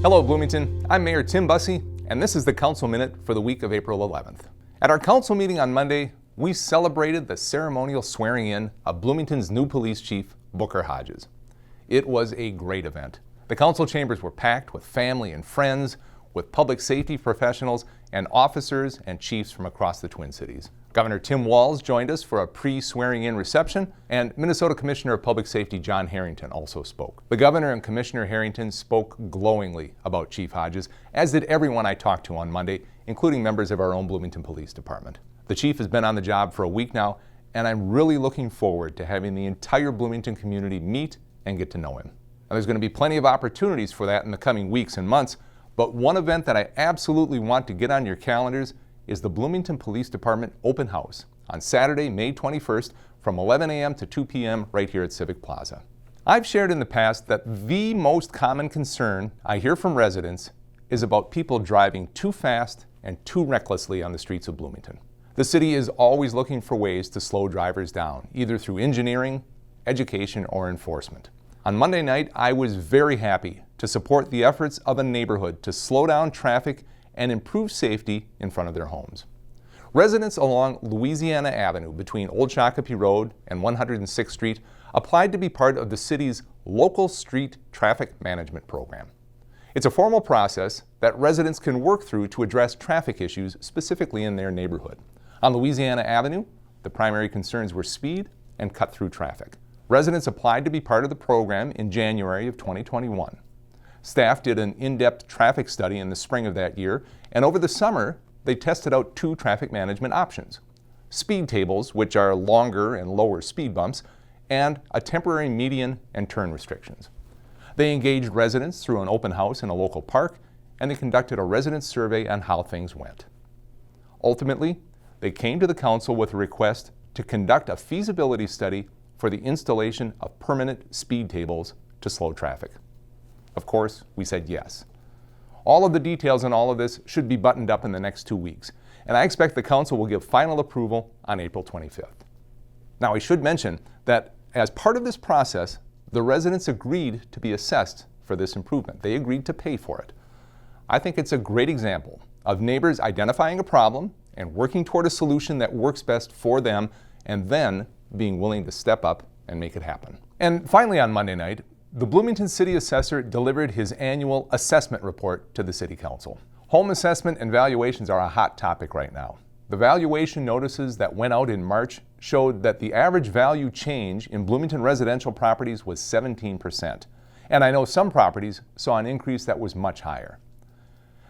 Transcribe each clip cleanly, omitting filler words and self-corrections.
Hello Bloomington, I'm Mayor Tim Busse, and this is the Council Minute for the week of April 11th. At our council meeting on Monday, we celebrated the ceremonial swearing in of Bloomington's new police chief, Booker Hodges. It was a great event. The council chambers were packed with family and friends, with public safety professionals and officers and chiefs from across the Twin Cities. Governor Tim Busse joined us for a pre-swearing-in reception, and Minnesota Commissioner of Public Safety John Harrington also spoke. The governor and Commissioner Harrington spoke glowingly about Chief Hodges, as did everyone I talked to on Monday, including members of our own Bloomington Police Department. The chief has been on the job for a week now, and I'm really looking forward to having the entire Bloomington community meet and get to know him. Now, there's going to be plenty of opportunities for that in the coming weeks and months, but one event that I absolutely want to get on your calendars is the Bloomington Police Department Open House on Saturday, May 21st from 11 a.m. to 2 p.m. right here at Civic Plaza. I've shared in the past that the most common concern I hear from residents is about people driving too fast and too recklessly on the streets of Bloomington. The city is always looking for ways to slow drivers down, either through engineering, education, or enforcement. On Monday night, I was very happy to support the efforts of a neighborhood to slow down traffic and improve safety in front of their homes. Residents along Louisiana Avenue between Old Shakopee Road and 106th Street applied to be part of the city's local street traffic management program. It's a formal process that residents can work through to address traffic issues specifically in their neighborhood. On Louisiana Avenue, the primary concerns were speed and cut-through traffic. Residents applied to be part of the program in January of 2021. Staff did an in-depth traffic study in the spring of that year, and over the summer, they tested out 2 traffic management options: speed tables, which are longer and lower speed bumps, and a temporary median and turn restrictions. They engaged residents through an open house in a local park, and they conducted a resident survey on how things went. Ultimately, they came to the council with a request to conduct a feasibility study for the installation of permanent speed tables to slow traffic. Of course, we said yes. All of the details on all of this should be buttoned up in the next 2 weeks, and I expect the council will give final approval on April 25th. Now, I should mention that as part of this process, the residents agreed to be assessed for this improvement. They agreed to pay for it. I think it's a great example of neighbors identifying a problem and working toward a solution that works best for them, and then being willing to step up and make it happen. And finally, on Monday night, the Bloomington City Assessor delivered his annual assessment report to the City Council. Home assessment and valuations are a hot topic right now. The valuation notices that went out in March showed that the average value change in Bloomington residential properties was 17%. And I know some properties saw an increase that was much higher.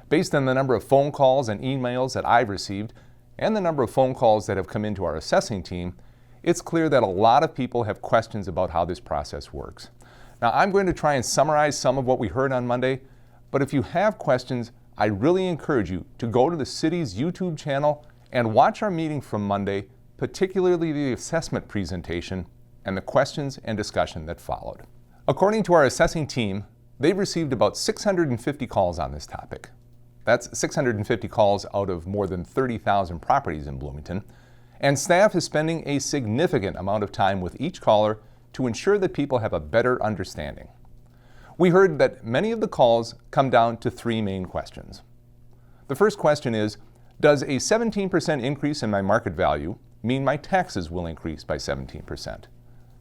Based on the number of phone calls and emails that I've received, and the number of phone calls that have come into our assessing team, it's clear that a lot of people have questions about how this process works. Now, I'm going to try and summarize some of what we heard on Monday, but if you have questions, I really encourage you to go to the city's YouTube channel and watch our meeting from Monday, particularly the assessment presentation and the questions and discussion that followed. According to our assessing team, they've received about 650 calls on this topic. That's 650 calls out of more than 30,000 properties in Bloomington, and staff is spending a significant amount of time with each caller to ensure that people have a better understanding. We heard that many of the calls come down to 3 main questions. The first question is, does a 17% increase in my market value mean my taxes will increase by 17%?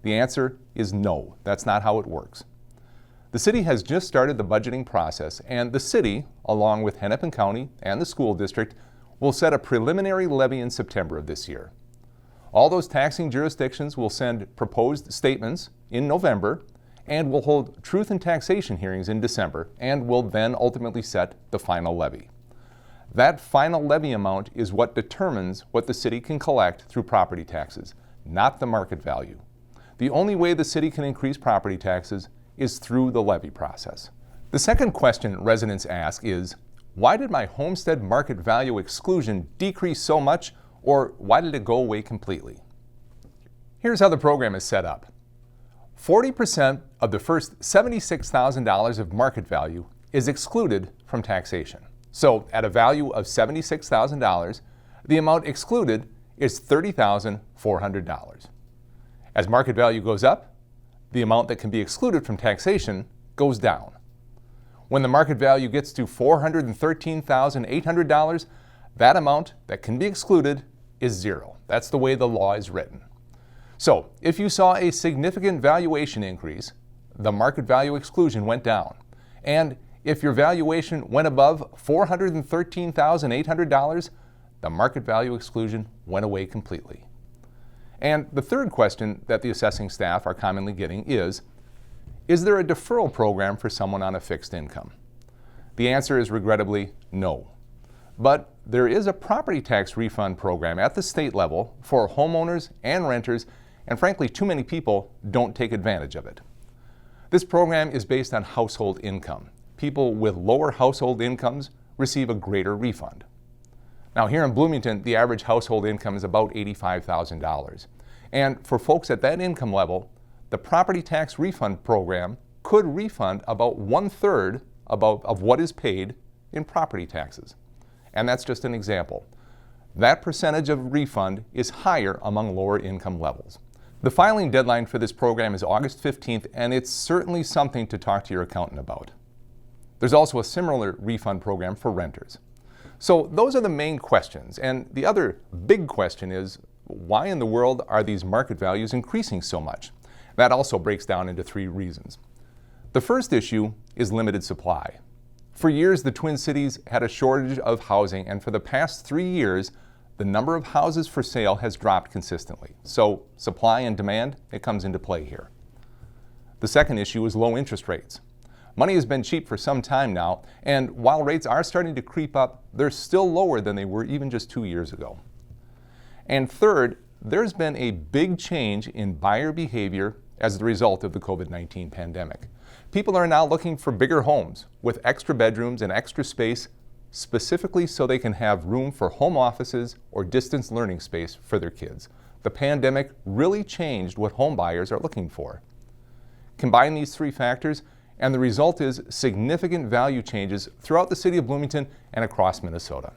The answer is no, that's not how it works. The city has just started the budgeting process, and the city, along with Hennepin County and the school district, will set a preliminary levy in September of this year. All those taxing jurisdictions will send proposed statements in November and will hold truth and taxation hearings in December and will then ultimately set the final levy. That final levy amount is what determines what the city can collect through property taxes, not the market value. The only way the city can increase property taxes is through the levy process. The second question residents ask is, why did my homestead market value exclusion decrease so much, or why did it go away completely? Here's how the program is set up. 40% of the first $76,000 of market value is excluded from taxation. So at a value of $76,000, the amount excluded is $30,400. As market value goes up, the amount that can be excluded from taxation goes down. When the market value gets to $413,800, that amount that can be excluded is zero. That's the way the law is written. So, if you saw a significant valuation increase, the market value exclusion went down. And if your valuation went above $413,800, the market value exclusion went away completely. And the third question that the assessing staff are commonly getting is there a deferral program for someone on a fixed income? The answer is regrettably no. But there is a property tax refund program at the state level for homeowners and renters, and frankly, too many people don't take advantage of it. This program is based on household income. People with lower household incomes receive a greater refund. Now, here in Bloomington, the average household income is about $85,000. And for folks at that income level, the property tax refund program could refund about 1/3 of what is paid in property taxes. And that's just an example. That percentage of refund is higher among lower income levels. The filing deadline for this program is August 15th, and it's certainly something to talk to your accountant about. There's also a similar refund program for renters. So those are the main questions. And the other big question is, why in the world are these market values increasing so much? That also breaks down into three reasons. The first issue is limited supply. For years, the Twin Cities had a shortage of housing, and for the past 3 years, the number of houses for sale has dropped consistently. So supply and demand, it comes into play here. The second issue is low interest rates. Money has been cheap for some time now, and while rates are starting to creep up, they're still lower than they were even just 2 years ago. And third, there's been a big change in buyer behavior as the result of the COVID-19 pandemic. People are now looking for bigger homes with extra bedrooms and extra space, specifically so they can have room for home offices or distance learning space for their kids. The pandemic really changed what home buyers are looking for. Combine these three factors, and the result is significant value changes throughout the city of Bloomington and across Minnesota.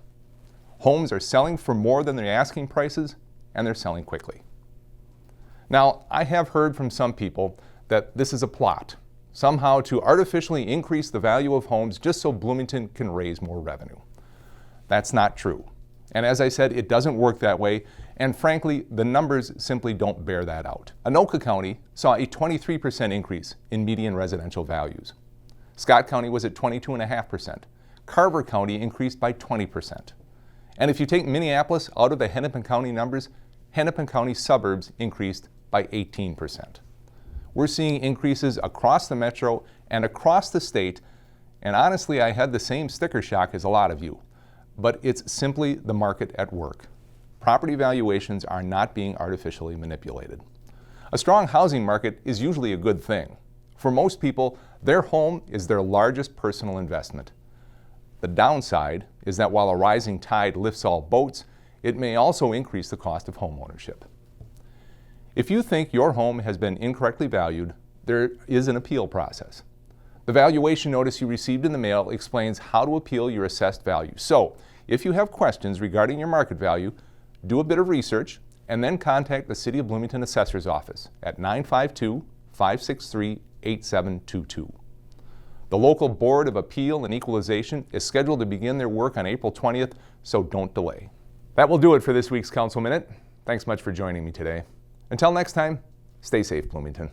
Homes are selling for more than their asking prices, and they're selling quickly. Now, I have heard from some people that this is a plot, somehow to artificially increase the value of homes just so Bloomington can raise more revenue. That's not true. And as I said, it doesn't work that way, and frankly, the numbers simply don't bear that out. Anoka County saw a 23% increase in median residential values. Scott County was at 22.5%. Carver County increased by 20%. And if you take Minneapolis out of the Hennepin County numbers, Hennepin County suburbs increased by 18%. We're seeing increases across the metro and across the state, and honestly, I had the same sticker shock as a lot of you. But it's simply the market at work. Property valuations are not being artificially manipulated. A strong housing market is usually a good thing. For most people, their home is their largest personal investment. The downside is that while a rising tide lifts all boats, it may also increase the cost of home ownership. If you think your home has been incorrectly valued, there is an appeal process. The valuation notice you received in the mail explains how to appeal your assessed value. So, if you have questions regarding your market value, do a bit of research and then contact the City of Bloomington Assessor's Office at 952-563-8722. The local Board of Appeal and Equalization is scheduled to begin their work on April 20th, so don't delay. That will do it for this week's Council Minute. Thanks much for joining me today. Until next time, stay safe, Bloomington.